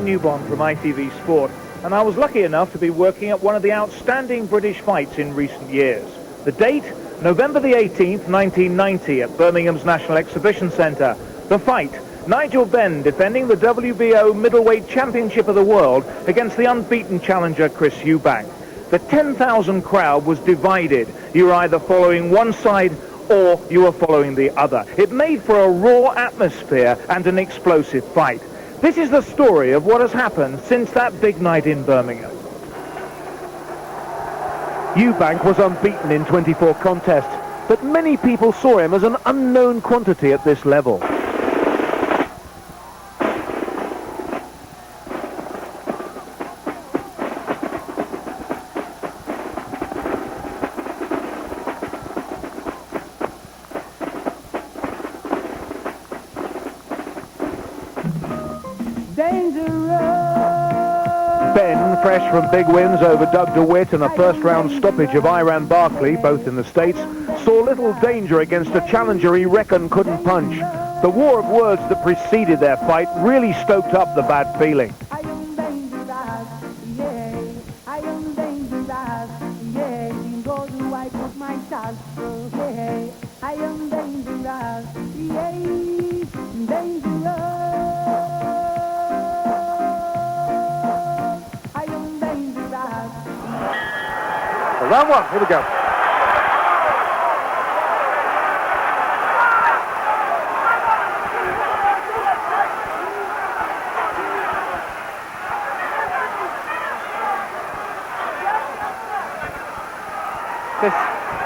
Newbon from ITV Sport, and I was lucky enough to be working at one of the outstanding British fights in recent years. The date? November the 18th, 1990, at Birmingham's National Exhibition Centre. The fight, Nigel Benn defending the WBO middleweight championship of the world against the unbeaten challenger Chris Eubank. The 10,000 crowd was divided. You were either following one side or you were following the other. It made for a raw atmosphere and an explosive fight. This is the story of what has happened since that big night in Birmingham. Eubank was unbeaten in 24 contests, but many people saw him as an unknown quantity at this level. Ben, fresh from big wins over Doug DeWitt and a first-round stoppage of Iran Barkley, both in the States, saw little danger against a challenger he reckoned couldn't punch. The war of words that preceded their fight really stoked up the bad feeling. Round one, here we go.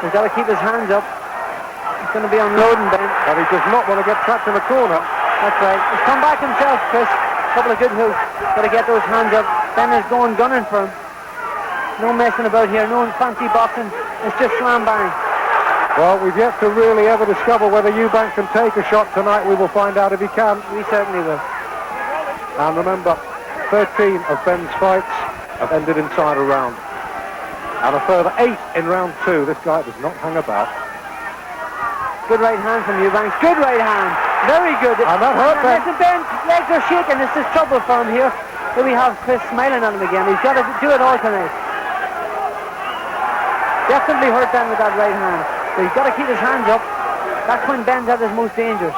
He's got to keep his hands up. He's going to be unloading Ben. But he does not want to get trapped in the corner. That's right. He's come back himself, Chris. A couple of good hooks. Got to get those hands up. Ben is going gunning for him. No messing about here, no fancy boxing. It's just slam bang. Well, we've yet to really ever discover whether Eubank can take a shot tonight. We will find out if he can. We certainly will. And remember, 13 of Ben's fights have ended inside a round. And a further 8 in round 2. This guy does not hang about. Good right hand from Eubank. Good right hand. Very good. And that hurt Ben. Listen, Ben's legs are shaking. This is trouble for him here. Here we have Chris smiling at him again. He's got to do it all tonight. Definitely hurt Ben with that right hand. So he's got to keep his hands up. That's when Ben's at his most dangerous.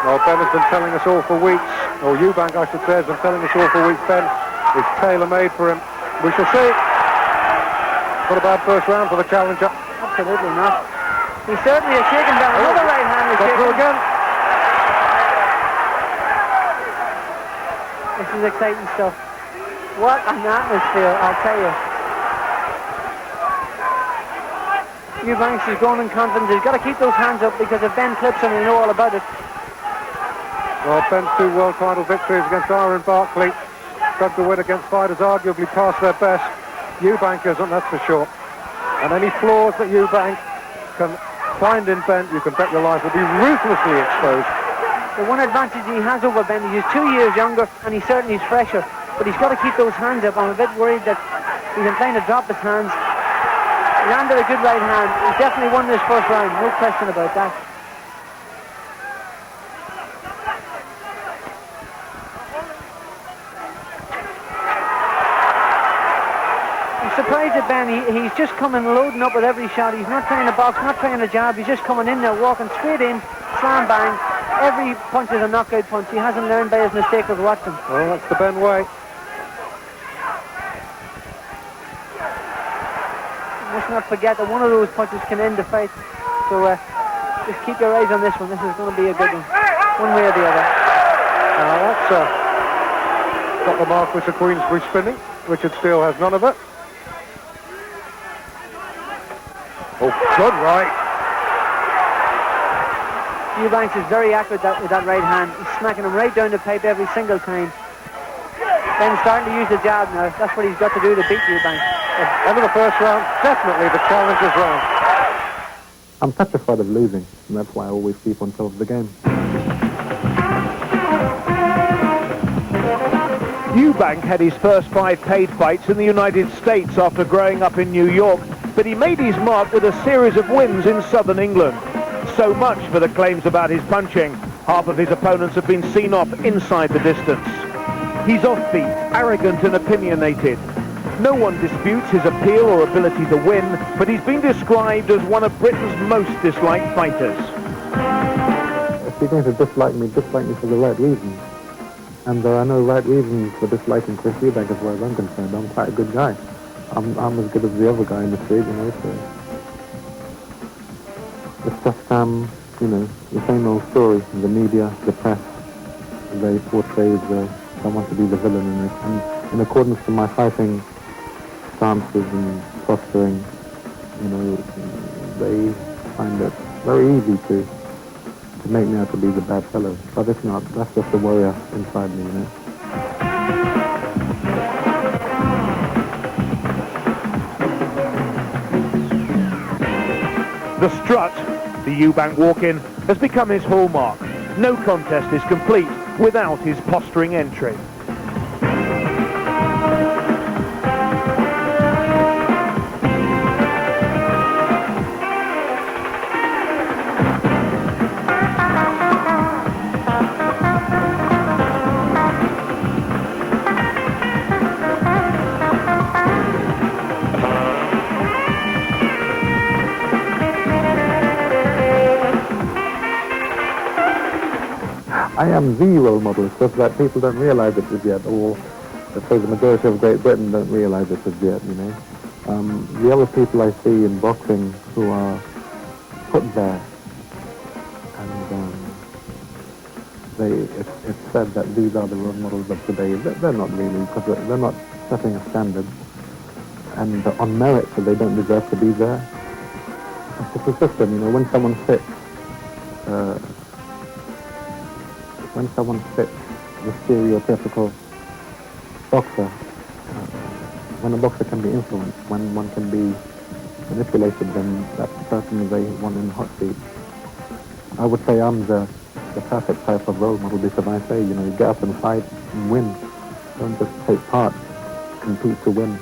Well, Ben has been telling us all for weeks, or Eubank, I should say, has been telling us all for weeks. Ben is tailor-made for him. We shall see. Not a bad first round for the challenger. Absolutely not. He certainly has shaken down. Another right hand is got through again. This is exciting stuff. What an atmosphere, I'll tell you. Eubanks is going in confidence. He's got to keep those hands up because if Ben clips him, you know all about it. Well, Ben's 2 world title victories against Iran Barkley. Doug DeWitt against fighters arguably past their best. Eubank isn't, that's for sure. And any flaws that Eubank can find in Ben, you can bet your life will be ruthlessly exposed. The one advantage he has over Ben is he's 2 years younger and he certainly is fresher. But he's got to keep those hands up. I'm a bit worried that he's inclined to drop his hands. He landed a good right hand. He definitely won this first round, no question about that. I'm surprised at Ben. He's just coming loading up with every shot. He's not trying to box, not trying to jab. He's just coming in there, walking straight in, slam bang. Every punch is a knockout punch. He hasn't learned by his mistake of watching. Well, that's the Ben way. Let's not forget that one of those punches can end the fight. So just keep your eyes on this one. This is going to be a good one way or the other. Now that's got the Marquis of Queensbury spinning. Richard Steele has none of it. Oh, good right. Eubanks is very accurate with that right hand. He's smacking him right down the pipe every single time. Ben's starting to use the jab now. That's what he's got to do to beat Eubanks. End of the first round, definitely the challenger's round. I'm petrified of losing, and that's why I always keep on top of the game. Eubank had his first 5 paid fights in the United States after growing up in New York, but he made his mark with a series of wins in southern England. So much for the claims about his punching. Half of his opponents have been seen off inside the distance. He's offbeat, arrogant and opinionated. No one disputes his appeal or ability to win, but he's been described as one of Britain's most disliked fighters. If you're going to dislike me for the right reasons. And there are no right reasons for disliking Chris Eubank as far as I'm concerned. I'm quite a good guy. I'm as good as the other guy in the street, you know, so... It's just, you know, the same old story. The media, the press, they portray someone to be the villain in it. And in accordance to my fighting stances and posturing, you know, they find it very easy to make me out to be the bad fellow. But if not, that's just the warrior inside me, you know. The strut, the Eubank walk-in, has become his hallmark. No contest is complete without his posturing entry. I am the role model. It's just that people don't realize it as yet, or let's say the majority of Great Britain don't realize it as yet, you know. The other people I see in boxing who are put there, and it's said that these are the role models of today. They're not really, because they're not setting a standard, and on merit, so they don't deserve to be there. It's a system, you know, when someone fits the stereotypical boxer, when a boxer can be influenced, when one can be manipulated, then that's the person they want in the hot seat. I would say I'm the perfect type of role model, because I say, you know, you get up and fight and win. Don't just take part, compete to win.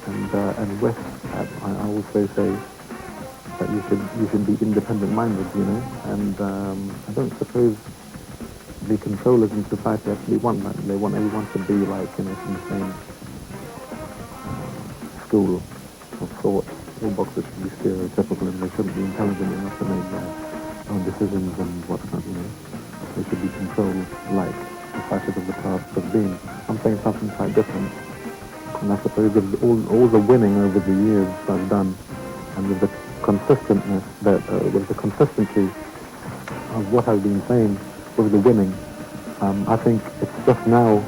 And with that, I also say that you should be independent-minded, you know, and I don't suppose the controllers in society actually want that. They want everyone to be like, you know, from the same school of thought. All boxers should be stereotypical, and they shouldn't be intelligent enough to make their own decisions and whatnot, you know. They should be controlled like the fighters of the past have been. I'm saying something quite different. And I suppose with all the winning over the years I've done, and with the consistentness with the consistency of what I've been saying, with the winning, I think it's just now,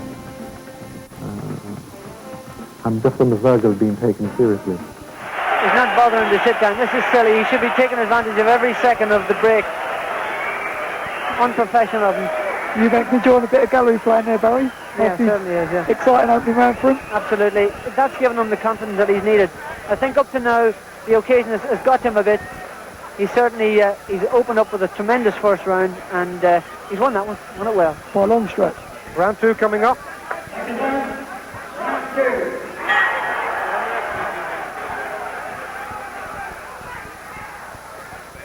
I'm just on the verge of being taken seriously. He's not bothering to sit down. This is silly. He should be taking advantage of every second of the break. Unprofessional of him. Eubank enjoying a bit of gallery playing there, Barry. Yeah, certainly is, yeah. Exciting opening round for him. Absolutely. That's given him the confidence that he's needed. I think up to now, the occasion has got him a bit. He's certainly he's opened up with a tremendous first round, and he's won that one. Won it well. By a long stretch. Round two coming up.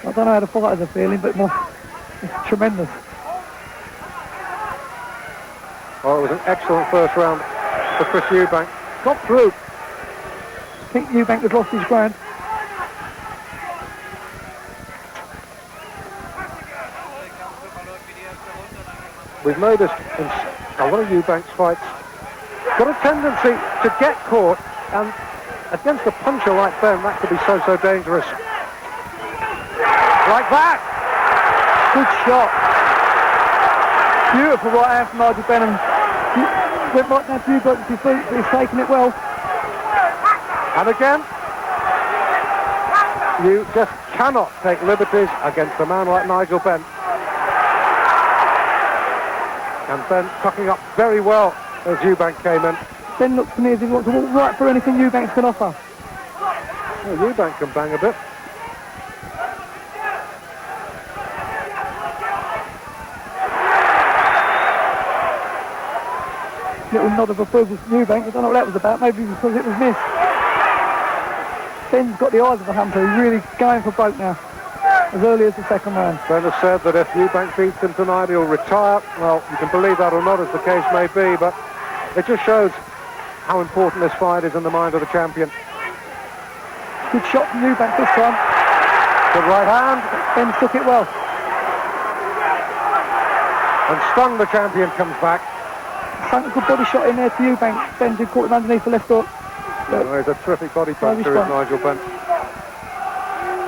I don't know how the fighters are feeling, but it's tremendous. Oh, it was an excellent first round for Chris Eubank. Got through. I think Eubank has lost his ground. We've noticed in a lot of Eubank's fights, got a tendency to get caught, and against a puncher like Ben, that could be so dangerous. Like that! Good shot. Beautiful right hand from Nigel Benn. Went right down to Eubank's feet, but he's taking it well. And again, you just cannot take liberties against a man like Nigel Benn. And Ben tucking up very well as Eubank came in. Ben looks to me as if he wants to walk right through anything Eubank can offer. Well, Eubank can bang a bit. Little nod of approval from Eubank. I don't know what that was about. Maybe because it was missed. Ben's got the eyes of a hunter. He's really going for broke now. as early as the second round. Ben has said that if Eubank beats him tonight, he'll retire. Well, you can believe that or not, as the case may be, but it just shows how important this fight is in the mind of the champion. Good shot from Eubank this time. Good right hand. Ben took it well. And stung the champion, comes back. Sunk a good body shot in there to Eubank. Ben did caught him underneath the left hook. Oh, he's a terrific body puncher, is Nigel Benn.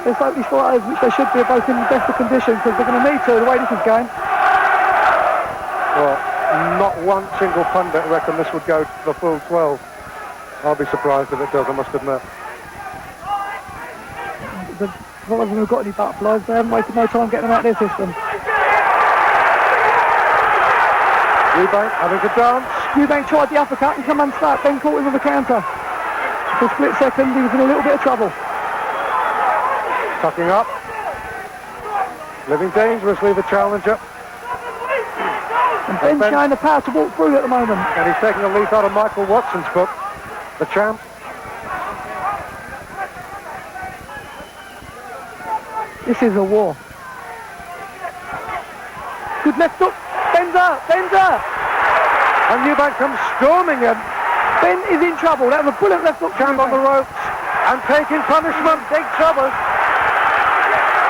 It's like these fighters, which they should be, both in the best of condition, because they're going to need to, the way this is going. Well, not one single pundit reckon this would go to the full 12. I'll be surprised if it does, I must admit. The fighters who've got any butterflies, they haven't wasted no time getting them out of their system. Eubank having to dance. Eubank tried the uppercut and come unstuck, then caught him with a counter. For a split second, he was in a little bit of trouble. Tucking up. Living dangerously, the challenger. And Ben's showing the power to walk through at the moment. And he's taking a leaf out of Michael Watson's book, the champ. This is a war. Good left hook. Ben's up. And Eubank comes storming in. Ben is in trouble. That was a brilliant left hook. Champ on the ropes and taking punishment. Big trouble.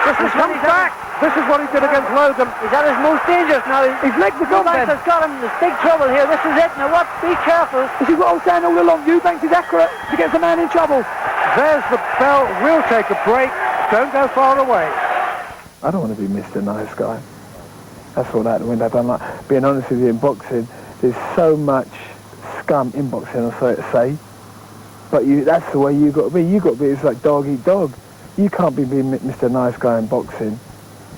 This is comes back. This is what he did against Logan. He's at his most dangerous now. His legs are gone, Ben. Eubank has got him. There's big trouble here. This is it. Now what? Be careful. This is what I was saying all along. Eubank is accurate to get the man in trouble. There's the bell. We'll take a break. Don't go far away. I don't want to be Mr. Nice Guy. That's all that when I don't like. Being honest with you, in boxing, there's so much scum in boxing, I'm sorry to say. But that's the way you got to be. You got to be, it's like dog eat dog. You can't be being Mr. Nice Guy in boxing.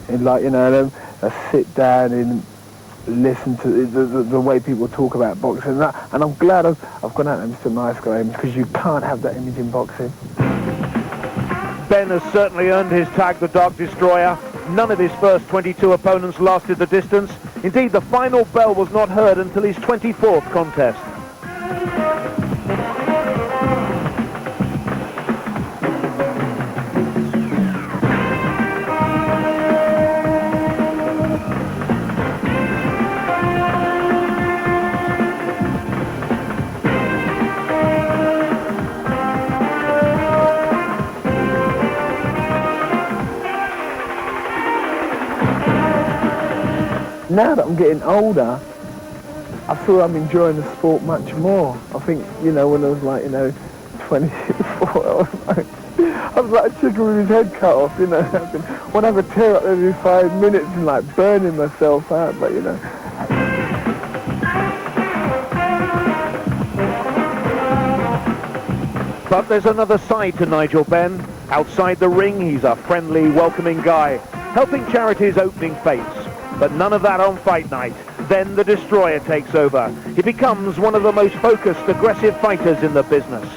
And like, you know, sit down and listen to the way people talk about boxing. And I'm glad I've gone out and Mr. Nice Guy, because you can't have that image in boxing. Ben has certainly earned his tag, the Dark Destroyer. None of his first 22 opponents lasted the distance. Indeed, the final bell was not heard until his 24th contest. Now that I'm getting older, I feel I'm enjoying the sport much more. I think, you know, when I was like, 24, I was like a chicken with his head cut off, you know. When I could tear up every 5 minutes and like burning myself out, but you know. But there's another side to Nigel Benn. Outside the ring, he's a friendly, welcoming guy, helping charities opening fates. But none of that on fight night. Then the Destroyer takes over. He becomes one of the most focused, aggressive fighters in the business.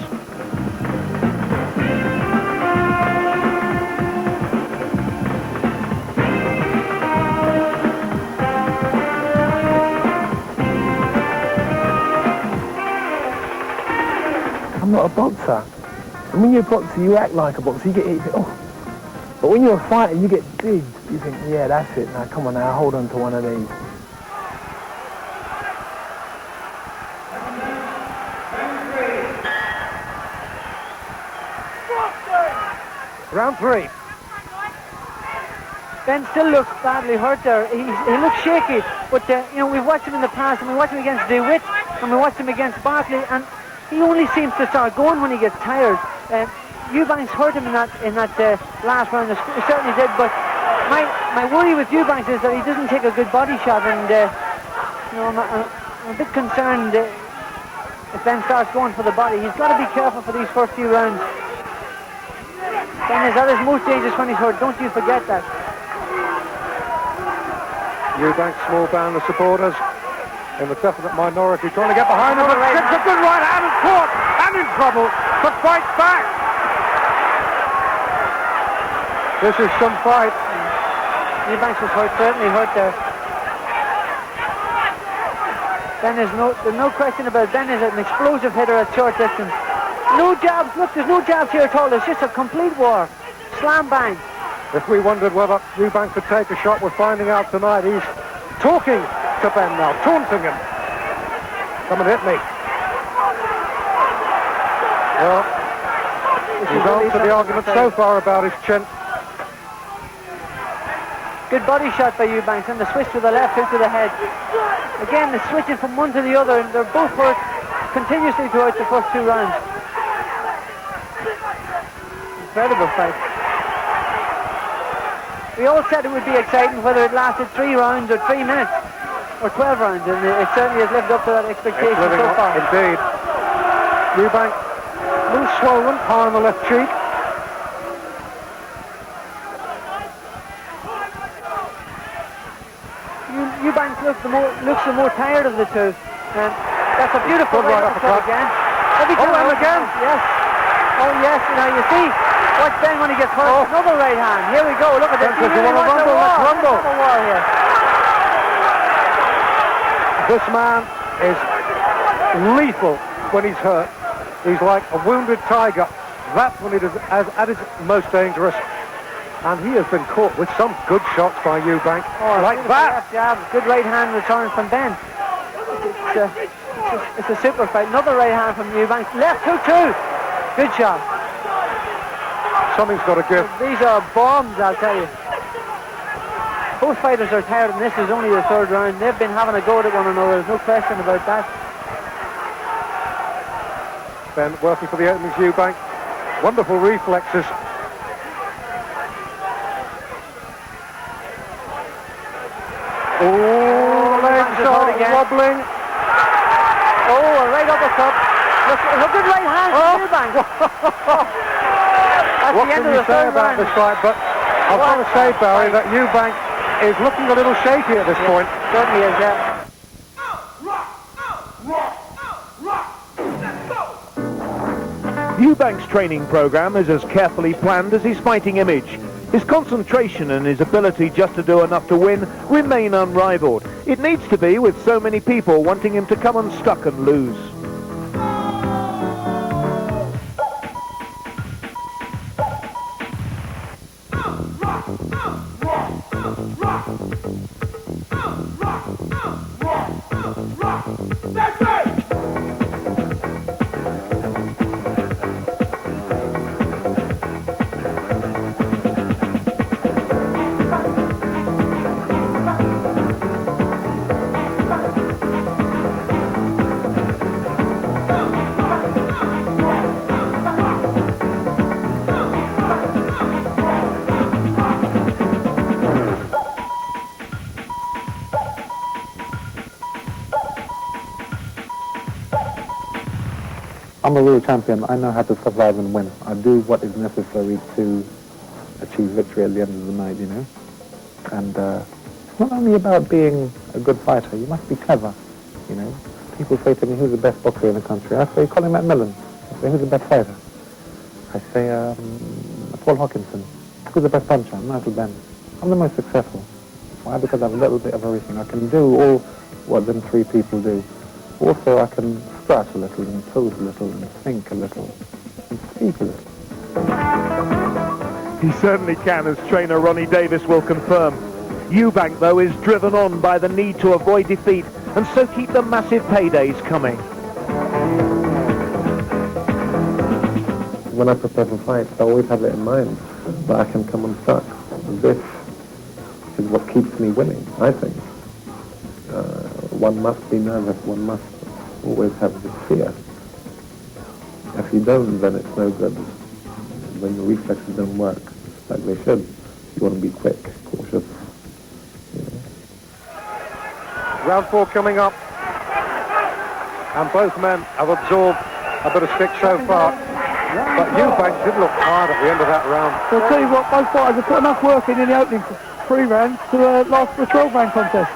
I'm not a boxer. And when you're a boxer, you act like a boxer. You get hit, oh. But when you're a fighter, you get big. You think, yeah, that's it. Now, come on now, hold on to one of these. Round 3. Ben still looks badly hurt there. He looks shaky, but we've watched him in the past, and we watched him against DeWitt, and we watched him against Barkley, and he only seems to start going when he gets tired. Eubanks hurt him in that last round. He certainly did, but my worry with Eubanks is that he doesn't take a good body shot, and I'm a bit concerned if Ben starts going for the body. He's got to be careful for these first few rounds. Ben is at his most dangerous when he's hurt. Don't you forget that. Eubank small down the supporters in the definite minority, trying to get behind him, but gets a good right hand and caught and in trouble, but fights back. This is some fight. Eubanks was hurt, certainly hurt there. Ben is there's no question about it. Ben is an explosive hitter at short distance. No jabs, look, there's no jabs here at all. It's just a complete war. Slam bang. If we wondered whether Eubank could take a shot, we're finding out tonight. He's talking to Ben now, taunting him. Come and hit me. Well, he's answered the argument so far about his chin. Good body shot by Eubanks, and the switch to the left, into the head. Again, the switching from one to the other, and they're both hurt continuously throughout the first 2 rounds. Incredible fight. We all said it would be exciting whether it lasted 3 rounds or 3 minutes or 12 rounds, and it certainly has lived up to that expectation so far. Indeed. Eubank, a little swollen, high on the left cheek. Eubank looks the more tired of the two. And that's a beautiful right uppercut again. And again. Yes. Oh yes. Now you see what's Ben when he gets hurt. Oh. Another right hand. Here we go. Look at this. He really wants a war. Rumble. A war here. This man is lethal when he's hurt. He's like a wounded tiger. That's when it is at its most dangerous. And he has been caught with some good shots by Eubank. Oh, like that. Jab. Good right hand return from Ben. It's a super fight. Another right hand from Eubank. Left 2-2. Good shot. Something's got to give. These are bombs, I'll tell you. Both fighters are tired, and this is only the 3rd round. They've been having a go at one another. There's no question about that. Ben working for the openings, Eubank. Wonderful reflexes. Oh, legs are wobbling. Oh, a right uppercut. Look, a good right hand from Eubank. That's What the end can of you the say 3rd about round. this fight? But I've got to say, Barry, that Eubank is looking a little shaky at this point. Certainly is, yeah. Eubank's training program is as carefully planned as his fighting image. His concentration and his ability just to do enough to win remain unrivaled. It needs to be, with so many people wanting him to come unstuck and lose. I'm a real champion. I know how to survive and win. I do what is necessary to achieve victory at the end of the night, you know. And it's not only about being a good fighter. You must be clever, you know. People say to me, who's the best boxer in the country? I say, Colin McMillan. I say, who's the best fighter? I say, Paul Hawkinson. Who's the best puncher? Nigel Benn. I'm the most successful. Why? Because I have a little bit of everything. I can do all what them 3 people do. Also, I can start a little, and pose a little, and think a little, and speak a little. He certainly can, as trainer Ronnie Davis will confirm. Eubank, though, is driven on by the need to avoid defeat and so keep the massive paydays coming. When I prepare for fights, I always have it in mind that I can come unstuck. This is what keeps me winning, I think. One must be nervous, one must always have this fear. If you don't, then it's no good. When your reflexes don't work like they should, you want to be quick, cautious. You know. Round 4 coming up. And both men have absorbed a bit of stick so far. But Eubank did look tired at the end of that round. So I'll tell you what, both fighters have put enough work in the opening 3 rounds to last for a 12-round contest.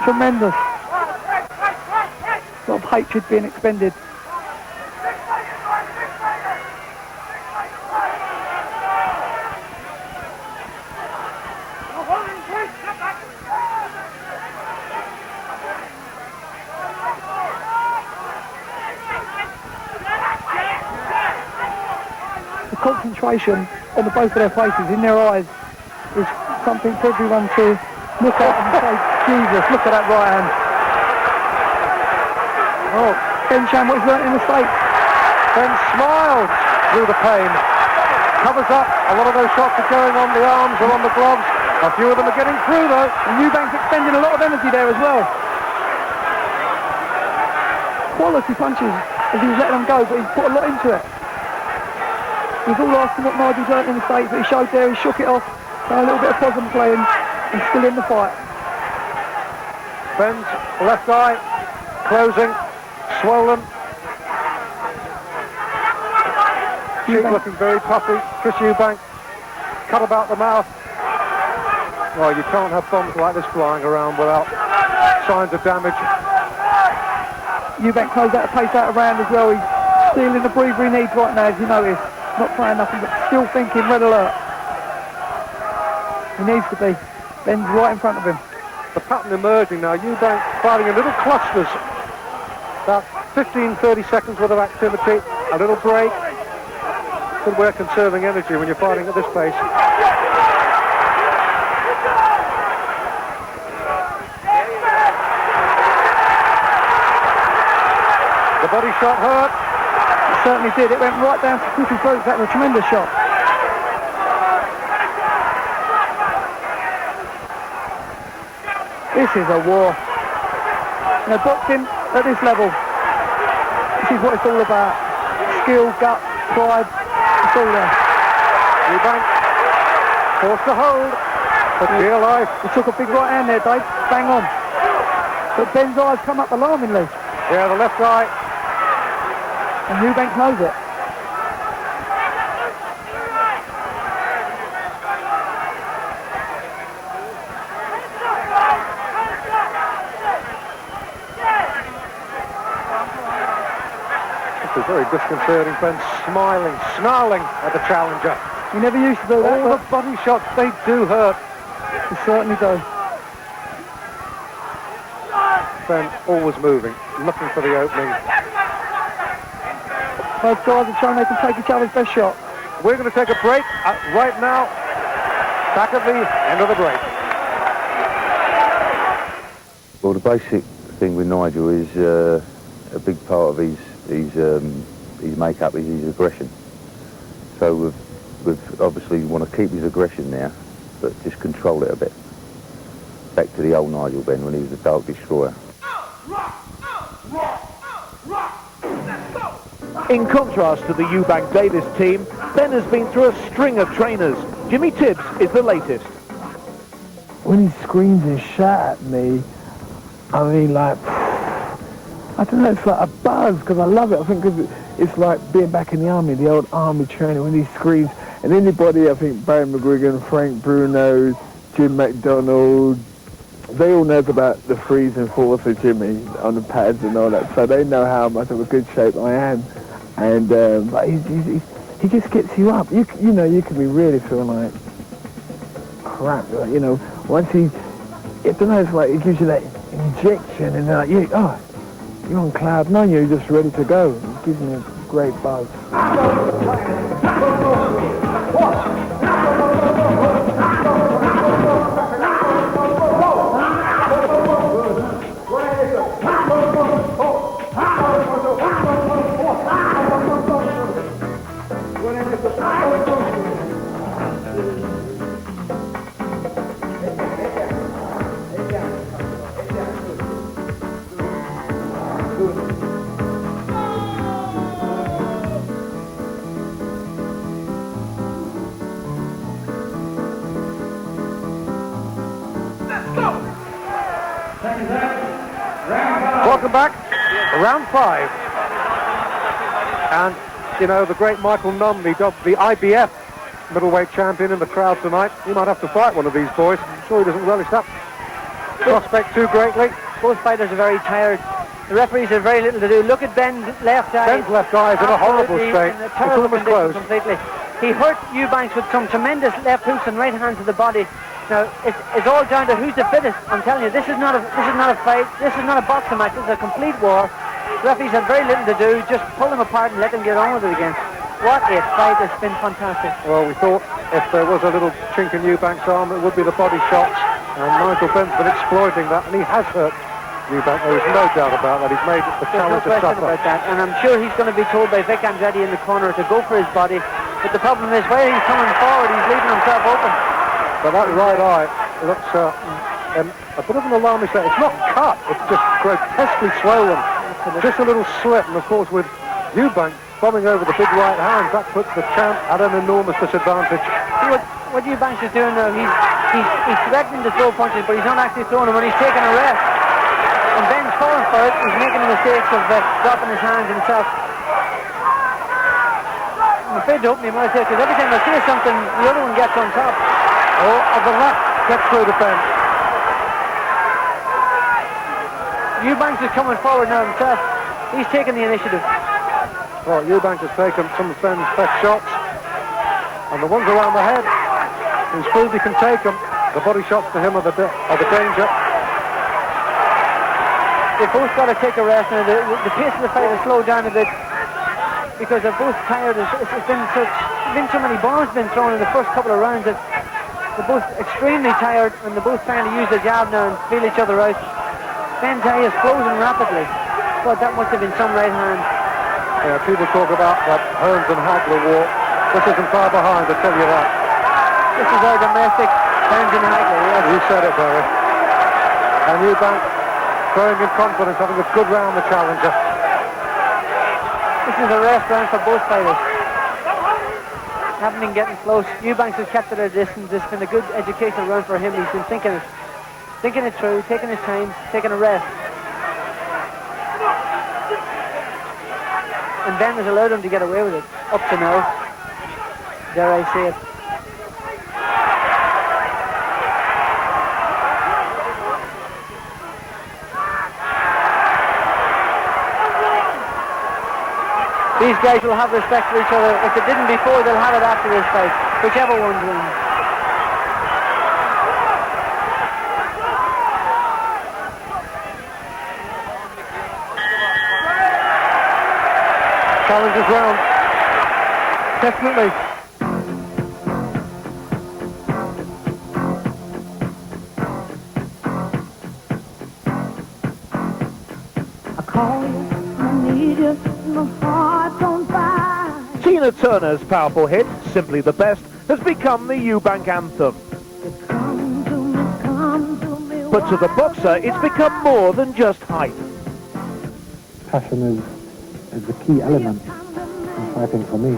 Tremendous. A lot of hatred being expended. The concentration on both of their faces, in their eyes, is something for everyone to look at and say, Jesus, look at that right hand. Oh, Ben showing what he's learnt in the States. Ben smiles through the pain. Covers up. A lot of those shots are going on the arms or on the gloves. A few of them are getting through though. And Eubank's expending a lot of energy there as well. Quality punches as he's letting them go, but he's put a lot into it. He's all asking what Nigel's learnt in the States, but he showed there, he shook it off, done a little bit of possum playing, and still in the fight. Ben's left eye closing, swollen. Cheek looking very puffy. Chris Eubank cut about the mouth. Well, you can't have bombs like this flying around without signs of damage. Eubank knows how to pace out around as well. He's stealing the breather he needs right now, as you notice. Not playing nothing, but still thinking, red alert. He needs to be. Ben's right in front of him. The pattern emerging now. Eubank fighting in little clusters. About 15-30 seconds worth of activity. A little break. Good way of conserving energy when you're fighting at this pace. The body shot hurt. It certainly did. It went right down to Cliffy's throat. That was a tremendous shot. This is a war. You know, boxing at this level, this is what it's all about. Skill, gut, pride, it's all there. Eubank forced to hold for dear life. He took a big right hand there, Dave. Bang on. But Ben's eyes come up alarmingly. Yeah, the left eye. And Eubank knows it. This is very disconcerting. Ben smiling, snarling at the challenger. He never used to do that. All the body shots, they do hurt. He certainly does. Ben always moving, looking for the opening. Both guys are showing they can take each other's best shot. We're going to take a break right now. Back at the end of the break. Well, the basic thing with Nigel is a big part of his make-up is his aggression. So we've obviously want to keep his aggression now, but just control it a bit. Back to the old Nigel Benn when he was the Dark Destroyer. In contrast to the Eubank Davis team, Ben has been through a string of trainers. Jimmy Tibbs is the latest. When he screams and shouts at me, I mean, like, I don't know, it's like a buzz, because I love it. I think 'cause it's like being back in the army, the old army training, when he screams. And anybody, I think, Barry McGuigan, Frank Bruno, Jim McDonald, they all know about the freeze and force of Jimmy on the pads and all that, so they know how much of a good shape I am. And but he just gets you up. You know, you can be really feeling like crap. Like, you know, once I don't know, it's like it gives you that injection, and like you're on cloud nine. You're just ready to go. It gives me a great buzz. Welcome back. Round 5. And, you know, the great Michael Nunn, the IBF middleweight champion in the crowd tonight. He might have to fight one of these boys. I'm sure he doesn't relish that prospect too greatly. Both fighters are very tired. The referees have very little to do. Look at Ben's left eye. Ben's left eye is in a horrible state. In a It's terrible almost condition closed. completely. He hurt Eubanks with some tremendous left hooks and right hand to the body. Now, it's all down to who's the fittest. I'm telling you, this is not a fight. This is not a boxing match. This is a complete war. The referees have very little to do. Just pull them apart and let them get on with it again. What a fight. It's been fantastic. Well, we thought if there was a little chink in Eubank's arm, it would be the body shots. And Nigel Benn's been exploiting that, and he has hurt Eubank. There is no doubt about that. He's made the challenge no question suffer. about that. And I'm sure he's going to be told by Vic Andretti in the corner to go for his body. But the problem is, where he's coming forward, he's leaving himself open. But that right eye looks a bit of an alarming state. It's not cut. It's just grotesquely swollen. Just a little slip. And, of course, with Eubank bombing over the big right hand, that puts the champ at an enormous disadvantage. What Eubanks is doing now, he's threatening to throw punches, but he's not actually throwing them when he's taking a rest. And Ben's falling for it. He's making the mistakes of dropping his hands himself. I'm afraid to open him out here, because every time I say something, the other one gets on top. Oh, and the left gets through the Ben. Eubanks is coming forward now himself. He's taking the initiative. Well, Eubank has taken some of Ben's best shots, and the ones around the head, he's proved he can take them. The body shots to him are the danger. They've both got to take a rest now. The pace of the fight has slowed down a bit because they're both tired. It's been so many bombs been thrown in the first couple of rounds that they're both extremely tired, and they're both trying to use their jab now and feel each other out. Ben's eye is closing rapidly. God, that must have been some right hand. Yeah, people talk about that Hearns and Hagler war. This isn't far behind, I tell you that. This is our domestic Hearns and Hagler, yes. You said it, Barry. And Eubank growing in confidence, having a good round, the challenger. This is a rest round for both fighters. Haven't been getting close. Eubanks has kept it at a distance. It's been a good educational round for him. He's been thinking it through, taking his time, taking a rest. And Ben has allowed him to get away with it up to now. Dare I say it. These guys will have respect for each other. If they didn't before, they'll have it after this fight, whichever one's wins. Challenge is round. Definitely. I call you, I need you, my heart's on fire. Tina Turner's powerful hit, Simply the Best, has become the Eubank anthem. But to the boxer, it's become more than just height. Passion is the key element in fighting for me.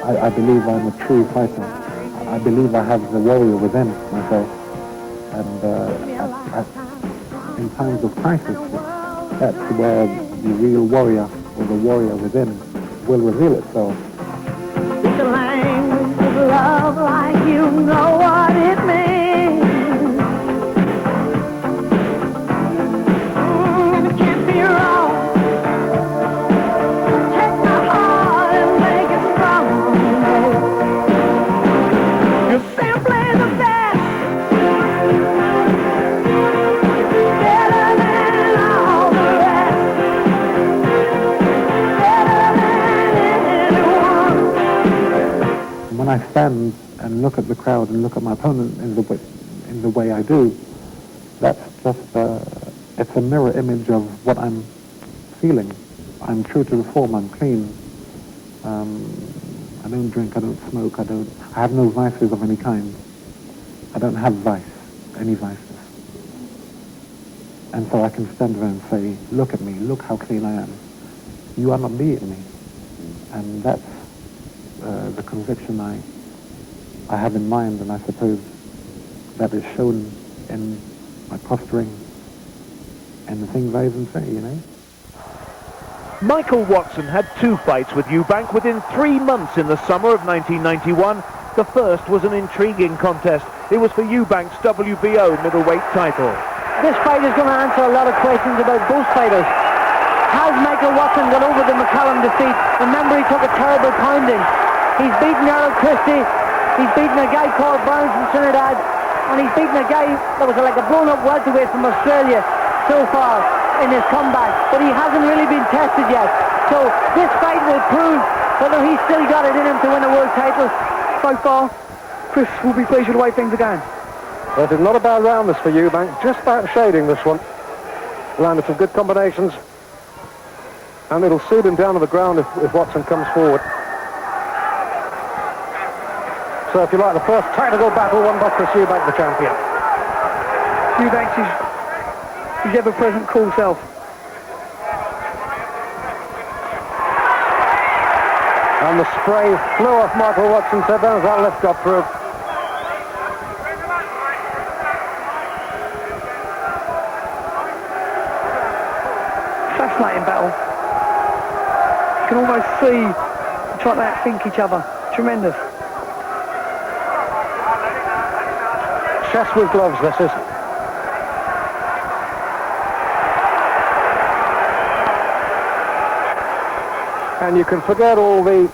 I believe I'm a true fighter. I believe I have the warrior within myself. And in times of crisis, that's where the real warrior or the warrior within will reveal itself. It's a language of love like you know what it means. And it can't be wrong. Take my heart and make it strong. You're simply the best. Better than all the rest. Better than anyone. When I stand and look at the crowd and look at my opponent in the way I do, that's just it's a mirror image of what I'm feeling. I'm true to the form. I'm clean. I don't drink. I don't smoke. I have no vices of any kind. I don't have any vices. And so I can stand there and say, look at me. Look how clean I am. You are not beating me. And that's the conviction I have in mind, and I suppose that is shown in my posturing and the things I even say, you know. Michael Watson had 2 fights with Eubank within 3 months in the summer of 1991. The first was an intriguing contest. It was for Eubank's WBO middleweight title. This fight is going to answer a lot of questions about both fighters. Has Michael Watson got over the McCallum defeat? Remember, he took a terrible pounding. He's beaten Errol Christie. He's beaten a guy called Burns from Trinidad. And he's beaten a guy that was like a blown-up welterweight from Australia so far in his comeback. But but he hasn't really been tested yet. So this fight will prove whether he's still got it in him to win a world title. So far, Chris will be pleased with the way things are going. But it's not a bad round this for Eubank, just about shading this one. Landed some good combinations. And it'll suit him down to the ground if Watson comes forward. So if you like, the first technical battle won by Chris Eubank, the champion. Eubank's his ever-present cool self. And the spray flew off Michael Watson's head as that left got through. Fascinating battle. You can almost see them trying to outthink each other. Tremendous. Chess with gloves, this is. And you can forget all the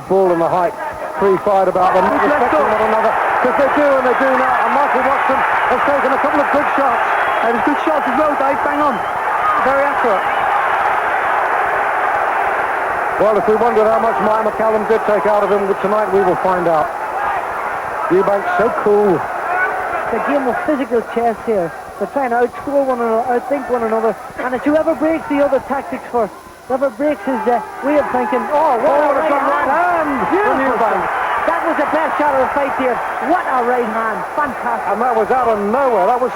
bull and the hype pre-fight about them not respecting one another, because they do and they do now. And Michael Watson has taken a couple of good shots. And it's good shots as well, Dave. Bang on. Very accurate. Well, if we wondered how much Mike McCallum did take out of him tonight, we will find out. Eubank's so cool. It's a game of physical chess here. They're trying to outscore one another, outthink one another, and it's whoever breaks the other tactics first. Whoever breaks his way of thinking, what a right hand! From Eubank. That was the best shot of the fight here. What a right hand. Fantastic. And that was out of nowhere. That was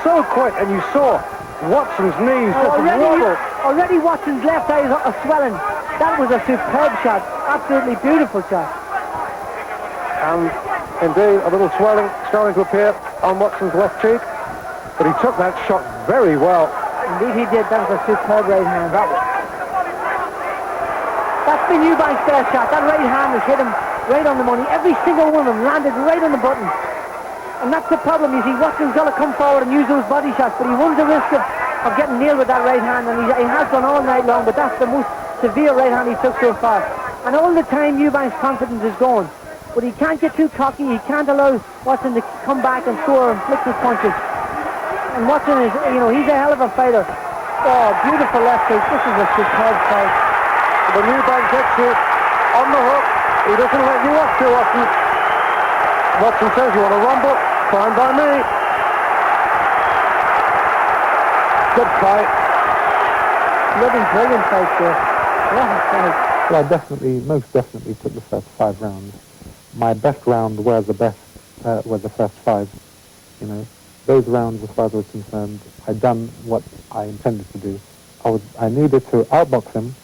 so quick, and you saw Watson's knees just wobble. Already Watson's left eye is swelling. That was a superb shot. Absolutely beautiful shot. And indeed, a little swelling starting to appear on Watson's left cheek. But he took that shot very well. Indeed he did. That was a superb right hand. That's been Eubank's best shot. That right hand has hit him right on the money. Every single one of them landed right on the button. And that's the problem, you see. Watson's got to come forward and use those body shots, but he runs the risk of getting nailed with that right hand, and he has done all night long, but that's the most severe right hand he took so far. And all the time Eubank's confidence is going. But he can't get too cocky. He can't allow Watson to come back and score and flick his punches. And Watson is, he's a hell of a fighter. Oh, beautiful left hook. This is a superb fight. When Eubank gets you on the hook, he doesn't let you off too often. Watson says, you want to rumble? Fine by me. Good fight. Brilliant fight there. What a fight. Well, most definitely took the first 5 rounds. My best round were the first 5. Those rounds, as far as I was concerned, I'd done what I intended to do. I needed to outbox him,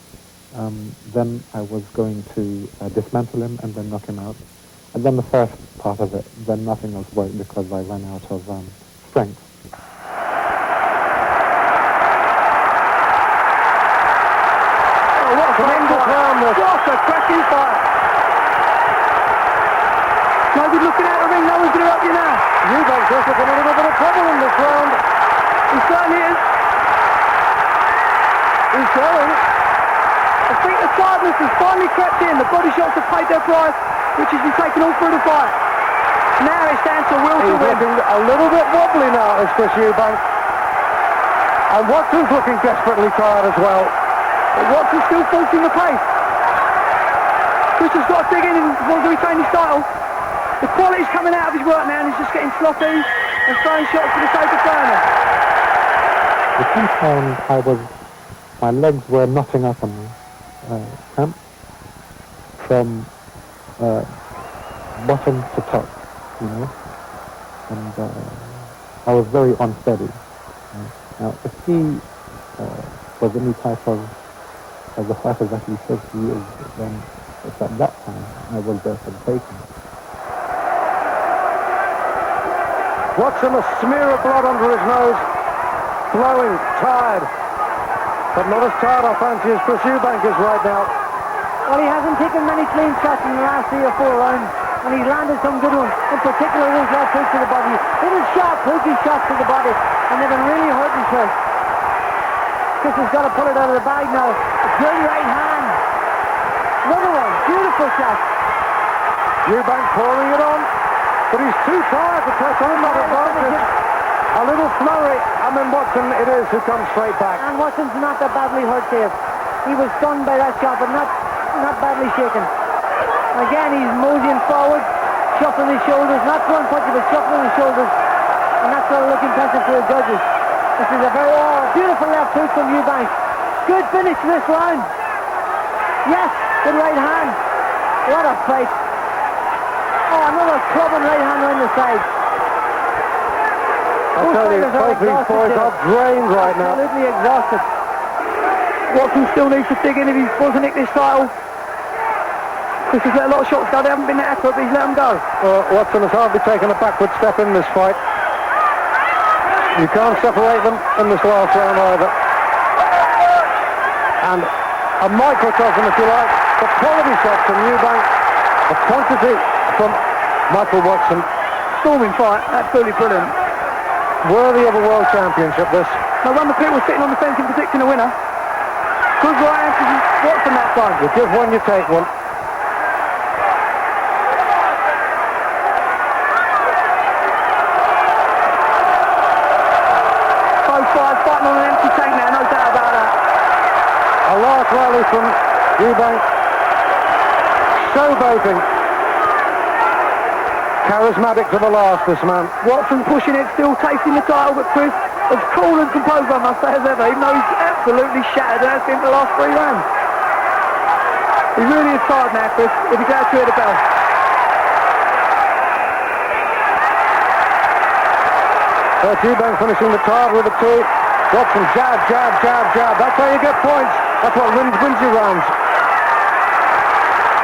then I was going to dismantle him and then knock him out. And then the first part of it, then nothing else worked because I ran out of strength. Oh, what a tremendous round this. What a cracking fight. No good looking out of the ring. No one's going to help you now. Eubank just looking a little bit of trouble in this round. He certainly is. He's showing. I think the tiredness has finally crept in. The body shots have paid their price, which has been taken all through the fight. Now it's down to will to He's win. looking a little bit wobbly now, is Chris Eubank. And Watson's looking desperately tired as well. But Watson's still forcing the pace. Chris has got to dig in if he wants to retain his title. The quality's coming out of his work now, and he's just getting sloppy and throwing shots for the sake of throwing them. The first round, my legs were knotting up on me, cramp, from bottom to top, and I was very unsteady. Now, if he was any type of the fighter that he says he is, then it's at that time I was there for the taking. Watson, a smear of blood under his nose, flowing, tired, but not as tired, I fancy, as Chris Eubank is right now. Well, he hasn't taken many clean shots in the last 3 or 4 rounds, and he's landed some good ones, in particular his left hook to the body. Little sharp, hooky shots to the body, and they've been really hurting Chris. Chris has got to pull it out of the bag now. A good right hand. Another one, beautiful shot. Eubank pouring it on, but he's too tired to press on that advantage. A little flurry, and then Watson it is who comes straight back. And Watson's not that badly hurt there. He was stunned by that shot, but not badly shaken. Again, he's moseying forward, shuffling his shoulders, not throwing punches, but shuffling his shoulders. And that's going to look impressive for the judges. This is a very beautiful left hook from Eubank. Good finish to this round. Yes, good right hand. What a fight. Oh, another clubbing right hand around the side. I tell you, both these boys are drained right now. Absolutely exhausted. Watson still needs to dig in if he wants to nick this title. Chris has let a lot of shots go. They haven't been that accurate, but he's let them go. Watson has hardly taken a backward step in this fight. You can't separate them in this last round either. And a microcosm, if you like, the quality shots from Eubank, the quantity from Michael Watson. Storming fight, absolutely brilliant. Worthy of a world championship, this. No wonder people were sitting on the fence in predicting a winner. Good right answer from Watson that time. You give one, you take one. Both sides fighting on an empty tank now, no doubt about that. A last rally from Eubank. Showboating. Charismatic to the last, this man. Watson pushing it, still tasting the title, but Chris as cool and composed, I must say, as ever, even though he's absolutely shattered, and that's been the last 3 rounds. He really is tired now, Chris. If he glad to hear the bell. Eubank finishing the card with a 2. Watson jab, jab, jab, jab. That's how you get points. That's what wins you rounds.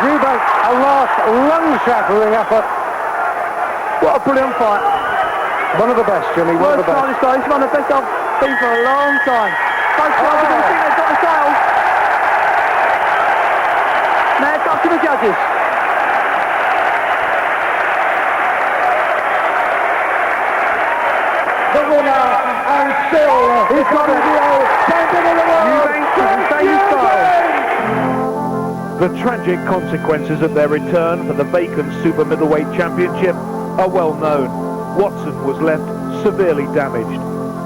Eubank, a last lung-shattering effort. What a brilliant fight. One of the best, Jimmy, one of the best. This is one of the best I've seen for a long time. Both sides are going to think they've got the title. Now it's up to the judges. The winner, and still, he's got it. Champion of the world. Eubank doesn't say his title. The tragic consequences of their return for the vacant super middleweight championship are well known. Watson was left severely damaged.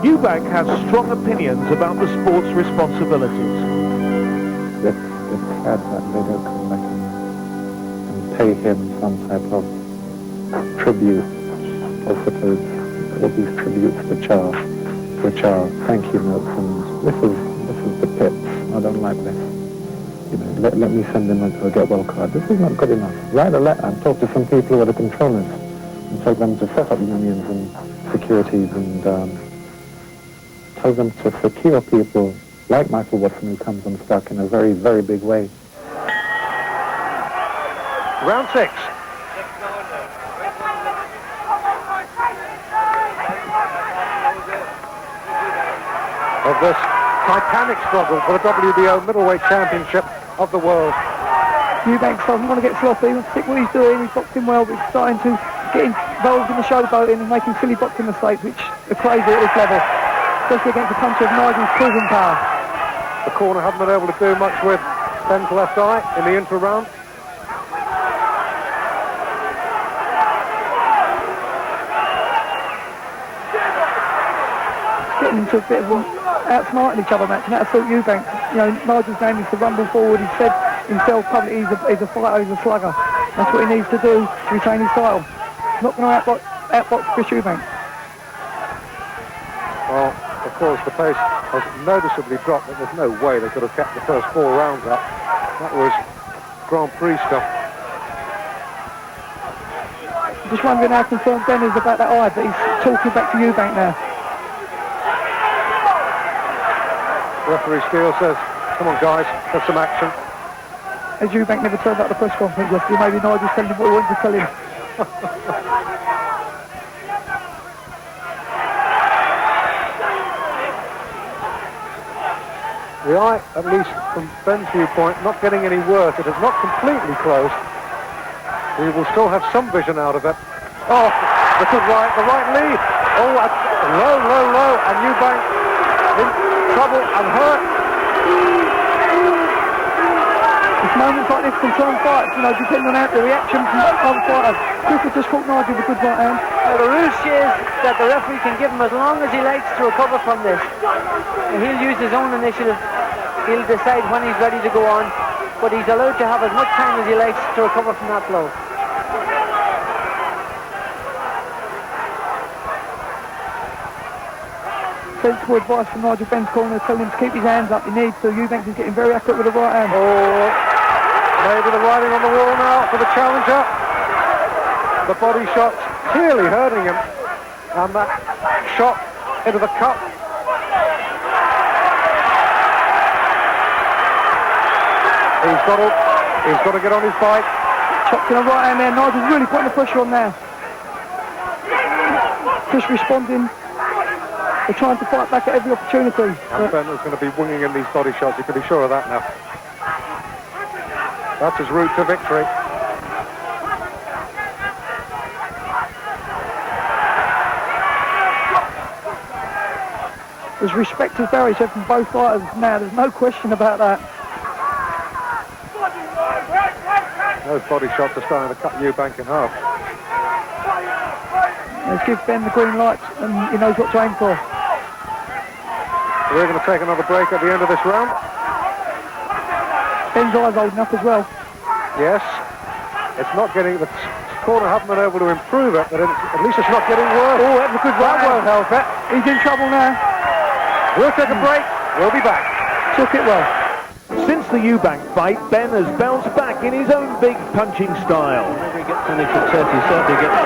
Eubank has strong opinions about the sport's responsibilities. It's sad that they don't come back and pay him some type of tribute, I suppose, all these tributes which are thank you notes, and this is the pits. I don't like this. You know, let me send them a get well card. This is not good enough. Write a letter and talk to some people who are the controllers and tell them to set up unions and securities and tell them to secure people like Michael Watson, who comes unstuck in a very, very big way. Round 6. Of this titanic struggle for the WBO middleweight championship of the world. Eubank doesn't want to get sloppy. He wants to stick what he's doing. He's boxing well, but he's starting to get involved in the showboating and making silly boxing mistakes, which are crazy at this level, especially against a puncher of Nigel's proven power. The corner haven't been able to do much with Benn's left eye in the intra-round. Getting into a bit of outsmarting each other match, and that'll suit Eubank. You know, Nigel's name is to rumble forward. He said himself publicly he's a fighter, he's a slugger. That's what he needs to do to retain his title. Not going to outbox Chris Eubank. Well, of course, the pace has noticeably dropped, but there's no way they could have kept the first 4 rounds up. That was Grand Prix stuff. Just wondering how concerned Ben is about that eye, but he's talking back to Eubank now. Referee Steele says, come on guys, get some action. As Eubank never turned up at the press conference yesterday, maybe Nigel's telling him what he wanted to tell him. The eye, at least from Ben's viewpoint, not getting any worse. It is not completely closed. He will still have some vision out of it. Oh, the right lead. Oh, that's low, low, low, and Eubank in trouble and hurt. He's moments like this can turn fights, you know, depending on the reaction from other fighters. Clifford just caught Nigel with a good right hand. Now the rule says that the referee can give him as long as he likes to recover from this. And he'll use his own initiative. He'll decide when he's ready to go on, but he's allowed to have as much time as he likes to recover from that blow. Sensible advice from Nigel Benn's corner, telling him to keep his hands up. He needs to. Eubank is getting very accurate with the right hand. Oh, maybe the writing on the wall now for the challenger. The body shot clearly hurting him, and that shot into the cup. He's got to get on his bike. Chopped in the right hand there. Nigel's really putting the pressure on now. Chris responding. They're trying to fight back at every opportunity. And Ben was going to be winging in these body shots. You can be sure of that now. That's his route to victory. There's respect, as Barry said, from both fighters now. There's no question about that. Those body shots are starting to cut Eubank in half. Let's give Ben the green light, and he knows what to aim for. We're going to take another break at the end of this round. Ben's eyes holding up as well. Yes, it's not getting, the corner haven't been able to improve it, but at least it's not getting worse. Oh, that's a good right. That won't help it. He's in trouble now. We'll take a break. We'll be back. Took it well. Since the Eubank fight, Ben has bounced back in his own big punching style. Whenever he gets any success, he certainly gets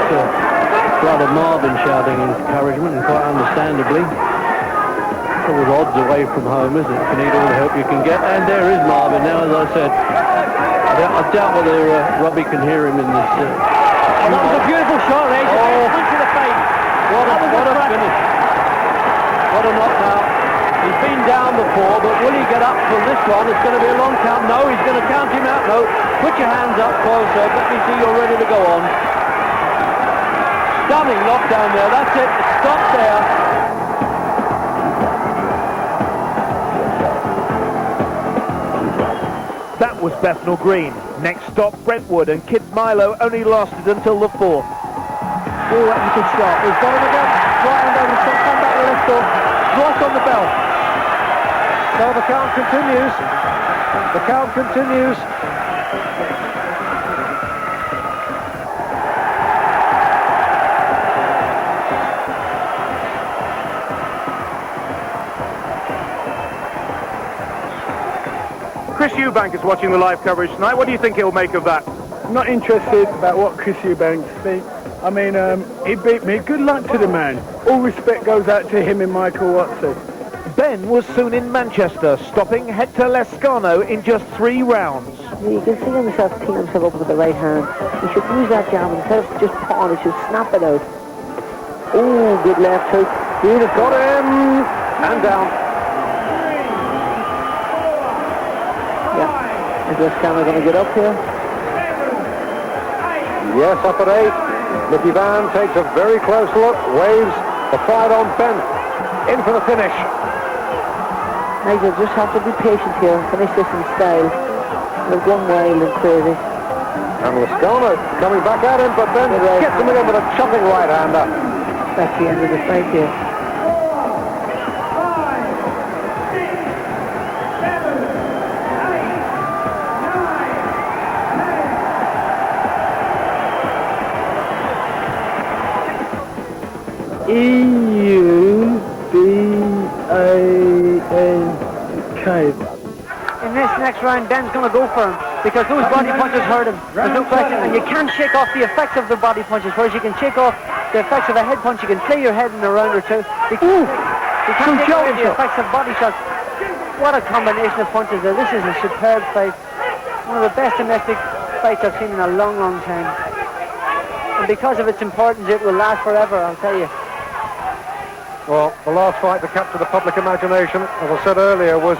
Brother Marvin shouting encouragement, and quite understandably. It's always odds away from home, isn't it? You need all the help you can get. And there is Marvin now, as I said. I doubt whether Robbie can hear him in this. That was a beautiful shot, eh? Punch to the face. What a finish. What a knockout. He's been down before, but will he get up from this one? It's going to be a long count. No, he's going to count him out. No, put your hands up closer. Let me see you're ready to go on. Stunning knockdown there. That's it. Stop there. That was Bethnal Green. Next stop, Brentwood, and Kid Milo only lasted until the fourth. Oh, that was a good start. There's Bowman again. Right hand over the top, come back to the left foot. Right on the bell. So the count continues. The count continues. Chris Eubank is watching the live coverage tonight. What do you think he'll make of that? I'm not interested about what Chris Eubank thinks. I mean, he beat me. Good luck to the man. All respect goes out to him and Michael Watson. Ben was soon in Manchester, stopping Hector Lescano in just 3 rounds. You can see himself teeing himself up with the right hand. He should use that jab instead of just pawn. He should snap it out. Oh, good left hook. Beautiful. Got him. And down. Yeah. Is Lescano going to get up here? Yes, up at 8. Nicky Van takes a very close look, waves the fight on Ben. In for the finish. Nigel, just have to be patient here. Finish this in style. They've gone wild and crazy. And Lescano coming back at him, but then gets him in with a chopping right-hander. That's the end of the fight here. Eubank. In this next round, Ben's going to go for him because those body punches hurt him. There's no question. And you can't shake off the effects of the body punches, whereas you can shake off the effects of a head punch. You can play your head in a round or two. You can't take away the effects of body shots. What a combination of punches there. This is a superb fight. One of the best domestic fights I've seen in a long, long time. And because of its importance, it will last forever, I'll tell you. Well, the last fight to capture the public imagination, as I said earlier, was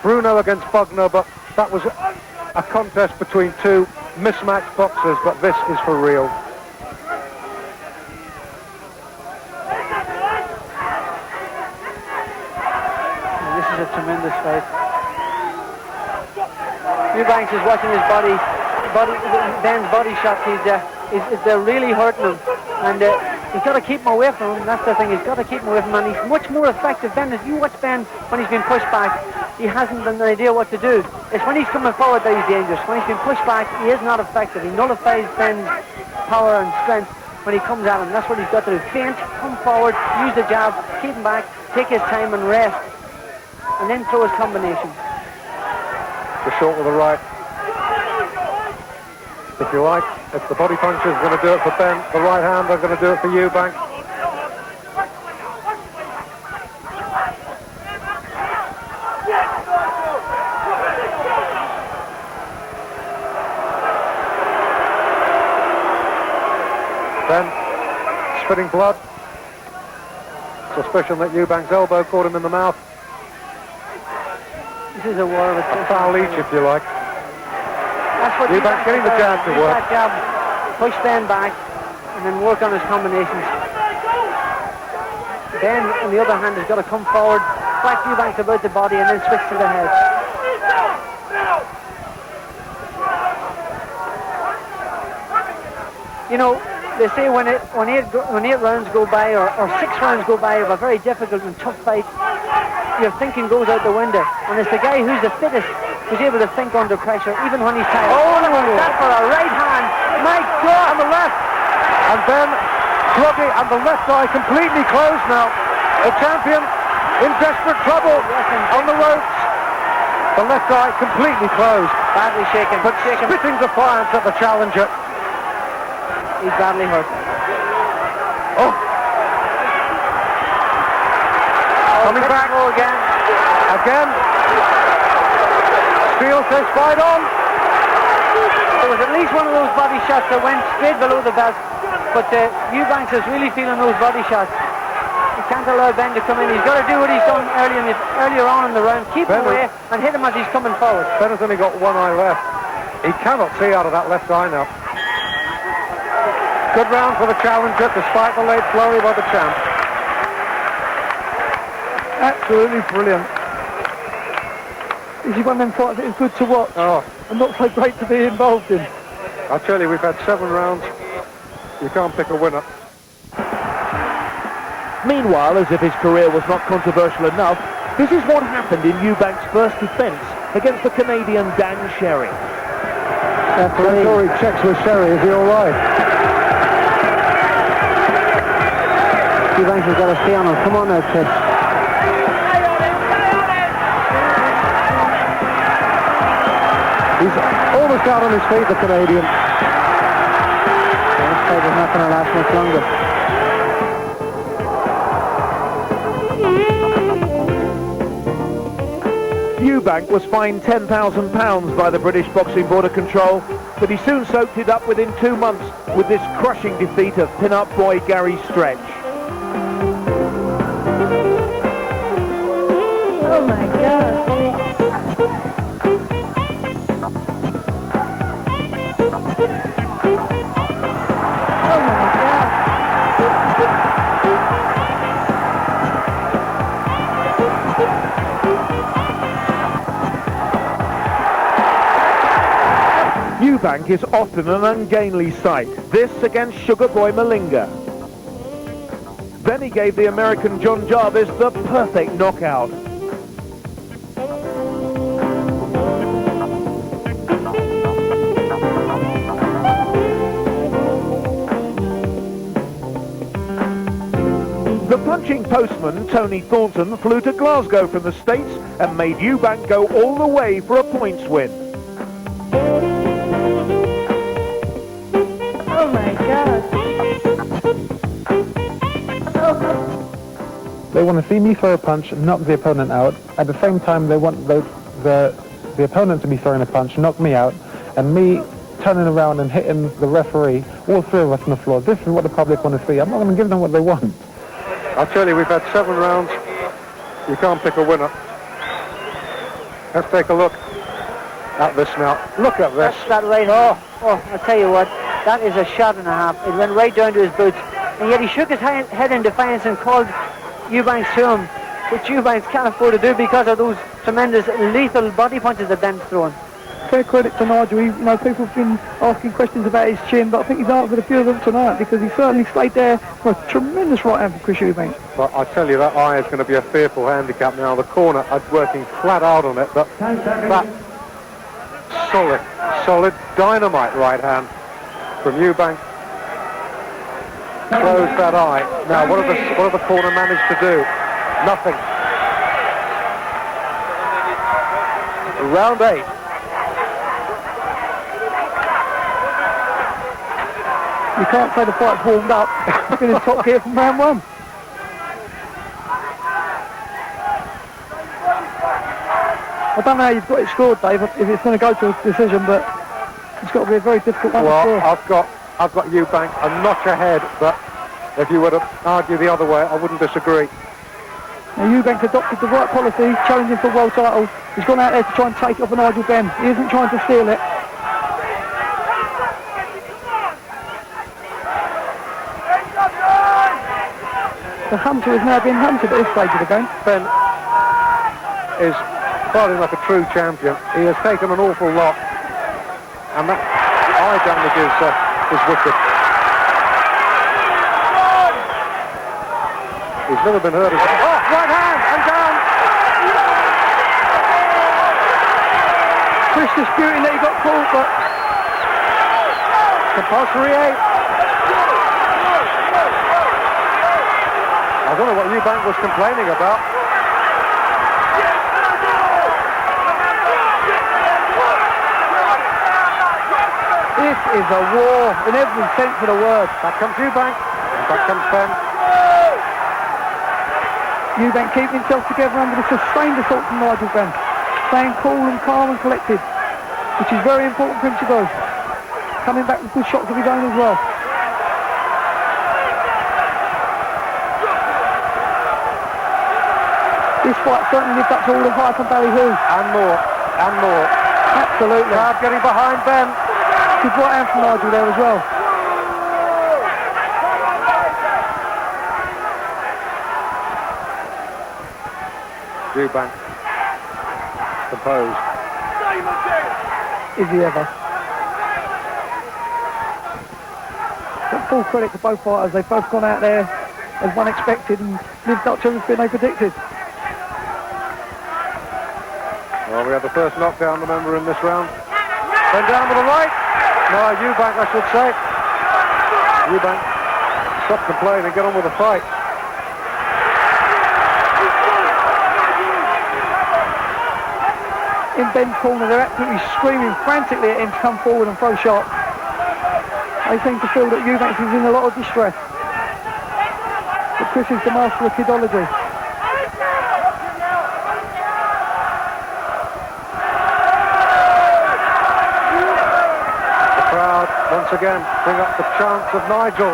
Bruno against Bugner, but that was a contest between 2 mismatched boxers, but this is for real. And this is a tremendous fight. Eubanks is watching his Ben's body shots. They're really hurting him, and he's got to keep him away from him. That's the thing. He's got to keep him away from him, and he's much more effective. Ben, if you watch Ben when he's been pushed back, he hasn't an idea what to do. It's when he's coming forward that he's dangerous. When he's been pushed back, he is not effective. He nullifies Ben's power and strength when he comes at him. That's what he's got to do. Feint, come forward, use the jab, keep him back, take his time and rest, and then throw his combination. The short with the right. If you like, if the body punch is going to do it for Ben, the right hand are going to do it for Eubank. Ben, spitting blood. Suspicion that Eubank's elbow caught him in the mouth. This is a war of a foul each, if you like. That's what Eubank getting the jab to work. That jab, push Ben back, and then work on his combinations. Ben, on the other hand, has got to come forward, whack Eubank about the body, and then switch to the head. You know, they say when eight rounds go by, or 6 rounds go by of a very difficult and tough fight, your thinking goes out the window. And it's the guy who's the fittest who's able to think under pressure, even when he's tired. Oh, that for a right hand. My God, on the left. And then groggy, and the left eye completely closed now. The champion in desperate trouble on the ropes. The left eye completely closed. Badly shaken. But spitting defiance at the challenger. He's badly hurt. Oh. Coming back again. Again. Steele says fight on. There was at least one of those body shots that went straight below the belt, but Eubanks is really feeling those body shots. He can't allow Ben to come in. He's got to do what he's done earlier on in the round. Keep him away and hit him as he's coming forward. Ben has only got one eye left. He cannot see out of that left eye now. Good round for the challenger, despite the late flurry by the champ. Absolutely brilliant. This is one of them fights that is good to watch, and not so great to be involved in. I tell you, we've had 7 rounds. You can't pick a winner. Meanwhile, as if his career was not controversial enough, this is what happened in Eubank's first defence against the Canadian Dan Sherry. Corey checks with Sherry, is he all right? Eubanks has got to stay on him. Come on now, kid. He's almost out on his feet, the Canadian. This fight is not going to last much longer. Eubank was fined £10,000 by the British Boxing Board of Control, but he soon soaked it up within 2 months with this crushing defeat of pin-up boy Gary Stretch. Oh my God. Eubank is often an ungainly sight. This against Sugar Boy Malinga. Then he gave the American John Jarvis the perfect knockout. The punching postman, Tony Thornton, flew to Glasgow from the States and made Eubank go all the way for a points win. Oh my God. They want to see me throw a punch, knock the opponent out. At the same time, they want the opponent to be throwing a punch, knock me out, and me turning around and hitting the referee, all 3 of us on the floor. This is what the public want to see. I'm not going to give them what they want. I'll tell you, we've had 7 rounds. You can't pick a winner. Let's take a look at this now. Look at this. That right. Oh, I'll tell you what. That is a shot and a half. It went right down to his boots. And yet he shook his head in defiance and called Eubanks to him, which Eubanks can't afford to do because of those tremendous lethal body punches that Ben's throwing. fair credit to Nigel. You know, people have been asking questions about his chin, but I think he's answered a few of them tonight because he certainly stayed there for a tremendous right hand for Chris Eubank. But I tell you, that eye is going to be a fearful handicap now. The corner, I'm working flat out on it, but that solid dynamite right hand from Eubank closed that eye. Now, what have the corner managed to do? Nothing. Round 8. You can't say the fight's warmed up. It's been in top gear from round 1. I don't know how you've got it scored, Dave, if it's going to go to a decision, but it's got to be a very difficult one to score. I've got Eubank a notch ahead, but if you were to argue the other way, I wouldn't disagree. Now, Eubank adopted the right policy, challenging for a world title. He's gone out there to try and take it off of Nigel Benn. He isn't trying to steal it. The hunter is now being hunted at this stage of the game. Benn is fighting like a true champion. He has taken an awful lot, and that eye damage is wicked. He's never been hurt as right hand and down. Chris disputing that he got caught, but compulsory 8. I don't know what Eubank was complaining about. This is a war in every sense of the word. Back comes Eubank, and back comes Benn. Eubank keeping himself together under the sustained assault from Nigel Benn. Staying cool and calm and collected, which is very important for him to do. Coming back with good shots of his own as well. This fight certainly lived up to all the hype on Ballyhoo. And more. Absolutely. Crowd getting behind Benn. Good right hand from Nigel there as well. Eubank composed. Is he ever? But full credit to both fighters. They've both gone out there as one expected and lived up to everything they predicted. Well, we have the first knockdown, remember, in this round. Then down with the right. No, Eubank, I should say. Eubank, stop complaining and get on with the fight. In Ben's corner, they're absolutely screaming frantically at him to come forward and throw shots. They seem to feel that Eubank is in a lot of distress. But Chris is the master of kidology. Once again, bring up the chance of Nigel. A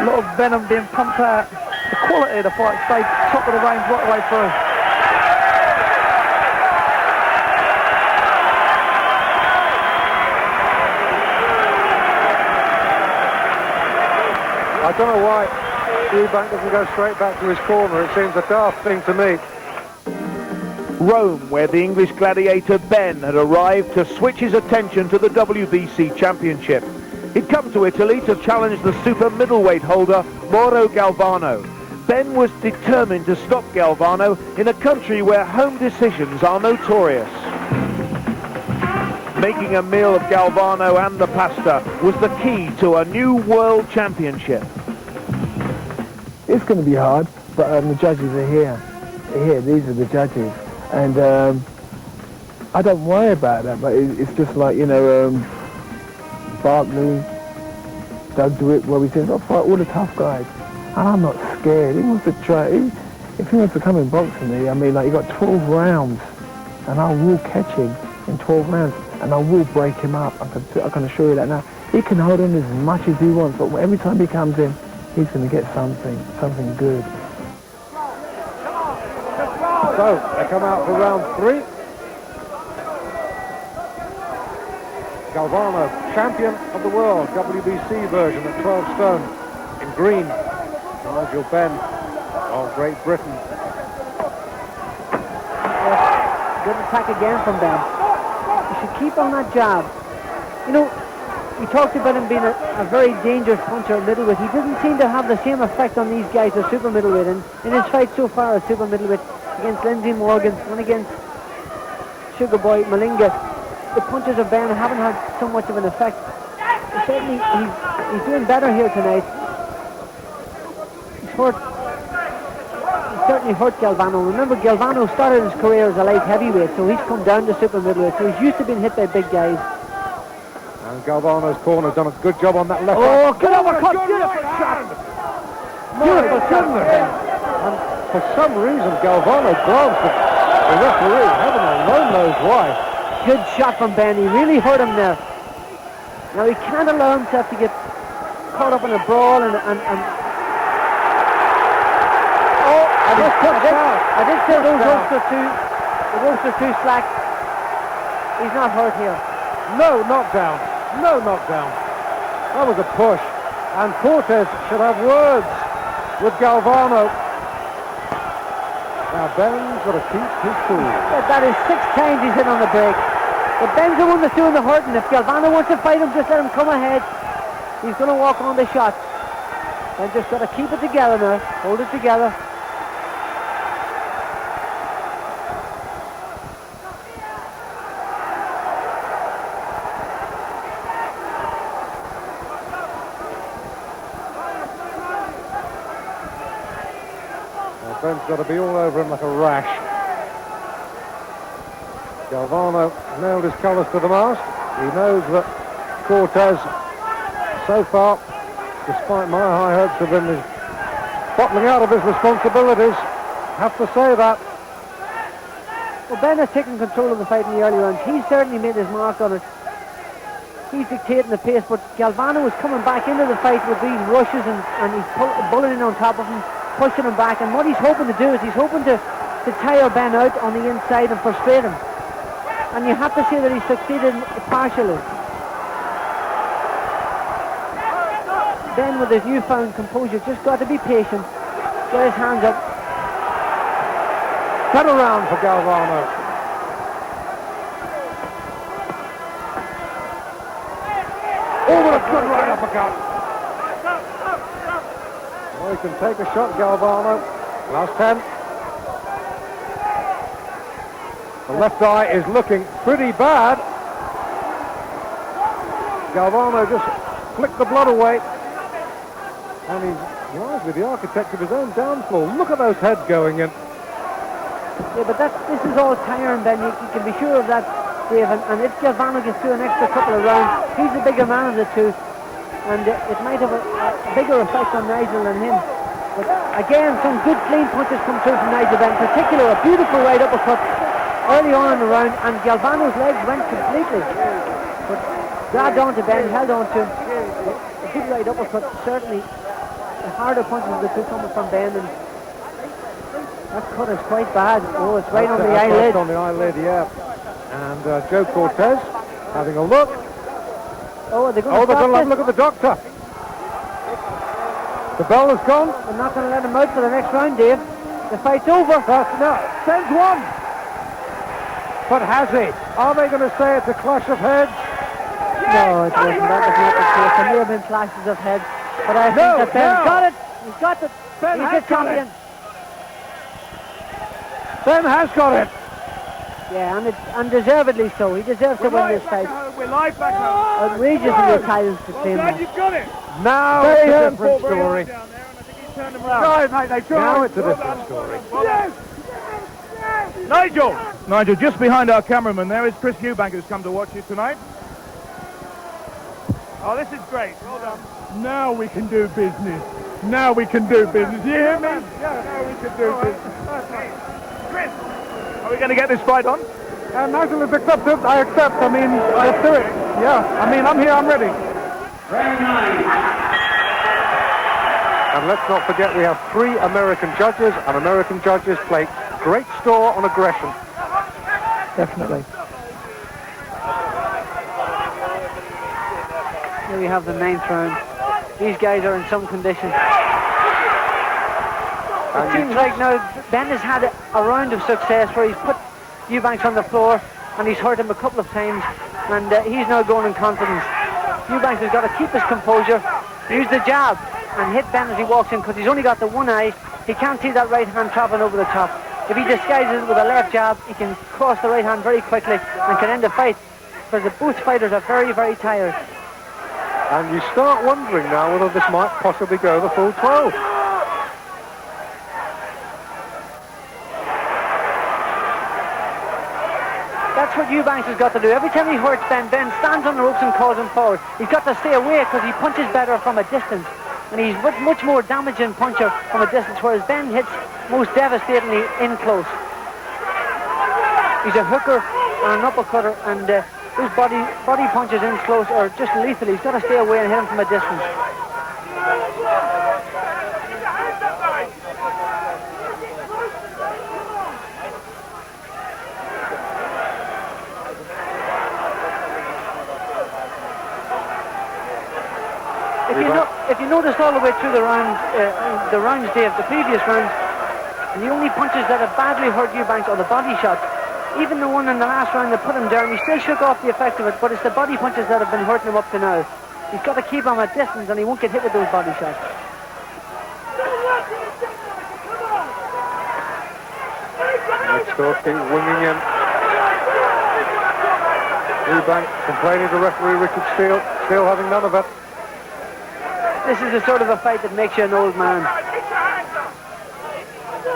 lot of venom being pumped out. The quality of the fight stayed top of the range right the way through. I don't know why Eubank doesn't go straight back to his corner. It seems a daft thing to me. Rome, where the English gladiator Benn had arrived to switch his attention to the WBC Championship. He'd come to Italy to challenge the super middleweight holder Mauro Galvano. Benn was determined to stop Galvano in a country where home decisions are notorious. Making a meal of Galvano and the pasta was the key to a new world championship. It's going to be hard, but the judges are here. These are the judges. And I don't worry about that, but it's just like, you know, Barkley, Doug DeWitt, where we said, I'll fight all the tough guys. And I'm not scared. He wants to try. If he wants to come and box with me, I mean, like, he got 12 rounds, and I will catch him in 12 rounds, and I will break him up. I can assure you that now. He can hold on as much as he wants, but every time he comes in, he's going to get something good. So, they come out for round 3. Galvano, champion of the world, WBC version at 12 stone. In green, Nigel Benn of Great Britain. Good attack again from Benn. keep on that jab. You know, we talked about him being a very dangerous puncher at middleweight. He doesn't seem to have the same effect on these guys as super middleweight. And in his fight so far as super middleweight against Lindsay Morgan and against Sugar Boy Malinga, the punches of Ben haven't had so much of an effect. Certainly, he's doing better here tonight. He's certainly hurt Galvano. Remember, Galvano started his career as a light heavyweight, so he's come down to super middleweight. So he's used to being hit by big guys. And Galvano's corner done a good job on that left. Oh, good uppercut! Beautiful shot! Beautiful shot. And for some reason, Galvano glanced at the referee. Heaven alone knows why. Good shot from Ben. He really hurt him there. Now he can't allow himself to get caught up in a brawl and I did say those ropes are too slack. He's not hurt here. No knockdown. No knockdown. That was a push. And Cortez should have words with Galvano. Now Ben's got to keep his cool. That is 6 times he's hit on the break. But Ben's the one that's doing the hurting. If Galvano wants to fight him, just let him come ahead. He's going to walk on the shot. And just got to keep it together now. Hold it together. Ben's got to be all over him like a rash. Galvano nailed his colours to the mast. He knows that Cortez, so far, despite my high hopes of him, is bottling out of his responsibilities. Have to say that. Well, Ben has taken control of the fight in the early rounds. He's certainly made his mark on it. He's dictating the pace, but Galvano is coming back into the fight with these rushes and he's bulleting on top of him, pushing him back, and what he's hoping to do is he's hoping to tire Ben out on the inside and frustrate him. And you have to say that he's succeeded partially. Ben, with his newfound composure, just got to be patient, get his hands up. Turn around for Galvano. Oh, what a good right uppercut. Well, he can take a shot, Galvano. Last 10. The left eye is looking pretty bad. Galvano just flicked the blood away. And he's lies with the architect of his own downfall. Look at those heads going in. Yeah, but this is all tiring, Ben. You can be sure of that, Dave. And if Galvano gets through an extra couple of rounds, he's the bigger man of the two. And it might have a bigger effect on Nigel than him. But again, some good clean punches come through from Nigel Benn. In particular, a beautiful right uppercut early on in the round, and Galvano's legs went completely. But grabbed onto Ben, held on to him. A good right uppercut, certainly the harder punches of the two coming from Ben, and that cut is quite bad. Oh, it's right on the eyelid. On the eyelid, yeah. And Joe Cortez having a look. Oh, they're going to have a look at the doctor. The bell has gone. They're not going to let him out for the next round, Dave. The fight's over. No, sends one. But has he? Are they going to say it's a clash of heads? No, it wasn't. That was not the case. There may have been clashes of heads. But I think that Ben's got it. He's got it. He's the champion. Ben has got it. Yeah, and deservedly so. He deserves to win this fight. We're live back home. Outrageous in the titles to claim that. You've got it. Now it's a different story. Now it's a different story. Nigel, just behind our cameraman there is Chris Eubank, who's come to watch you tonight. Oh, this is great. Well done. Now we can do business. Now we can do business. You hear me? Yeah, now we can do business. Chris, are we going to get this fight on? Nigel has accepted. I accept. I mean, let's do it. Yeah, I mean, I'm here. I'm ready. And let's not forget we have 3 American judges, and American judges play great store on aggression. Definitely. Here we have the 9th round. These guys are in some condition. It seems like now Ben has had a round of success where he's put Eubanks on the floor and he's hurt him a couple of times. and he's now going in confidence. Eubank has got to keep his composure, use the jab, and hit Ben as he walks in, because he's only got the one eye. He can't see that right hand travelling over the top. If he disguises it with a left jab, he can cross the right hand very quickly and can end the fight, because both fighters are very, very tired. And you start wondering now whether this might possibly go the full 12. That's what Eubanks has got to do. Every time he hurts Ben, Ben stands on the ropes and calls him forward. He's got to stay away because he punches better from a distance. And he's much more damaging puncher from a distance, whereas Ben hits most devastatingly in close. He's a hooker and an uppercutter, and those body punches in close are just lethal. He's got to stay away and hit him from a distance. If you noticed all the way through the rounds, Dave, the previous rounds, the only punches that have badly hurt Eubanks are the body shots. Even the one in the last round that put him down, he still shook off the effect of it, but it's the body punches that have been hurting him up to now. He's got to keep him at distance and he won't get hit with those body shots. It's talking, winging in. Eubank complaining to referee Richard Steele, still having none of it. This is the sort of a fight that makes you an old man.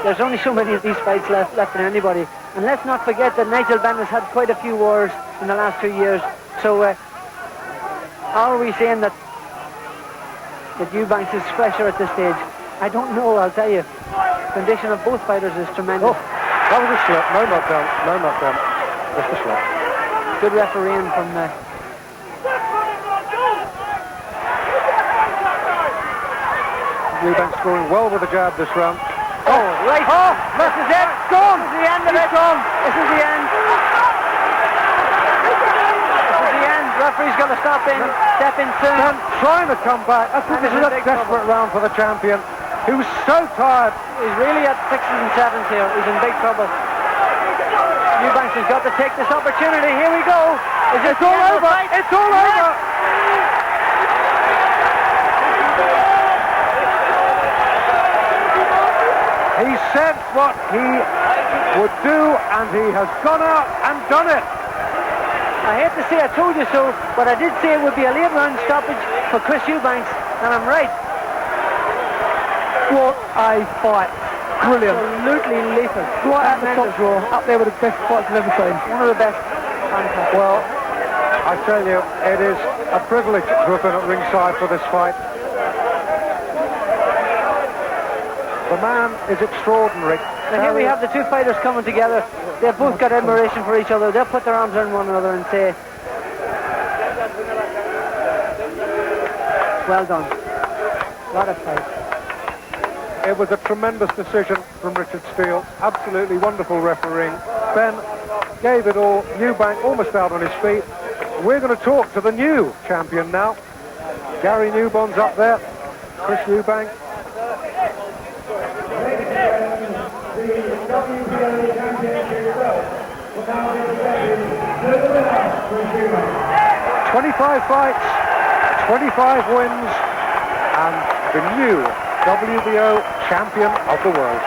There's only so many of these fights left in anybody. And let's not forget that Nigel Benn has had quite a few wars in the last 2 years. So are we saying that Eubanks is fresher at this stage? I don't know, I'll tell you. The condition of both fighters is tremendous. Oh, that was a slip. No knockdown. No knockdown. Just a slip. Good refereeing from... Eubank scoring well with the jab this round. Oh, right. Oh, this is it. Gone. This is the end of it. Gone. This is the end. This is the end. Referee's got to step in soon. Ben trying to come back. This is a desperate round for the champion, who's so tired. He's really at 6th and 7th here. He's in big trouble. Eubanks has got to take this opportunity. Here we go. It's all over. It's all over. He said what he would do, and he has gone out and done it. I hate to say I told you so, but I did say it would be a late round stoppage for Chris Eubanks, and I'm right. What a fight. Brilliant. Absolutely lethal. Right at the top draw, up there with the best fights I've ever seen. One of the best. Fantastic. Well, I tell you, it is a privilege to have been at ringside for this fight. The man is extraordinary. And here we have the two fighters coming together. They've both got admiration for each other. They'll put their arms around one another and say, well done. What a fight. It was a tremendous decision from Richard Steele. Absolutely wonderful refereeing. Ben gave it all. Eubank almost out on his feet. We're going to talk to the new champion now. Gary Newbon's up there. Chris Eubank. 25 fights, 25 wins, and the new WBO champion of the world.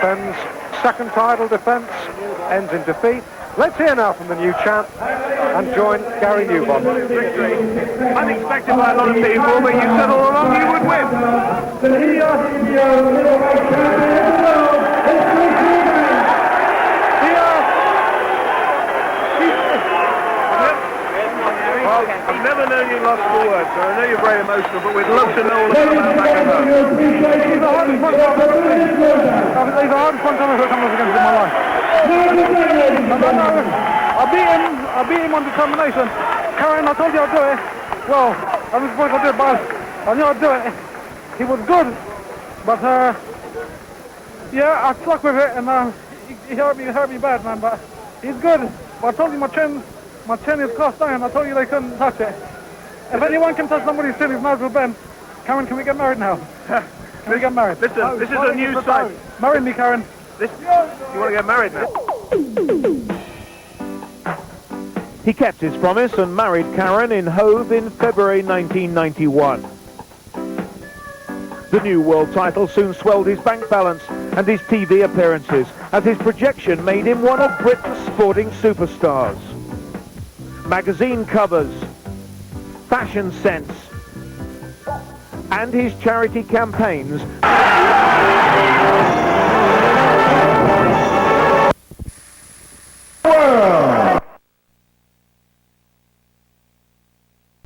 Ben's second title defence ends in defeat. Let's hear now from the new champ and join Gary Newbon. Victory. Unexpected by a lot of people, but you said all along you would win. Well, I've never known you lost for words, so I know you're very emotional, but we'd love to know all about that back at home. He's the hardest punch I've ever seen. He's the hardest punch I've ever come up against in my life. I beat him on determination. Karen, I told you I'd do it. Well, I was supposed to do it, but I knew I'd do it. He was good, but yeah, I stuck with it, and he hurt me bad, man. But he's good. But I told you my chin is cast iron. I told you they couldn't touch it. If anyone can touch somebody's chin, it's Nigel Benn. Karen, can we get married now? Can we get married? Listen, this is a new site. Marry me, Karen. You want to get married now? He kept his promise and married Karen in Hove in February 1991. The new world title soon swelled his bank balance and his TV appearances, as his projection made him one of Britain's sporting superstars. Magazine covers, fashion sense, and his charity campaigns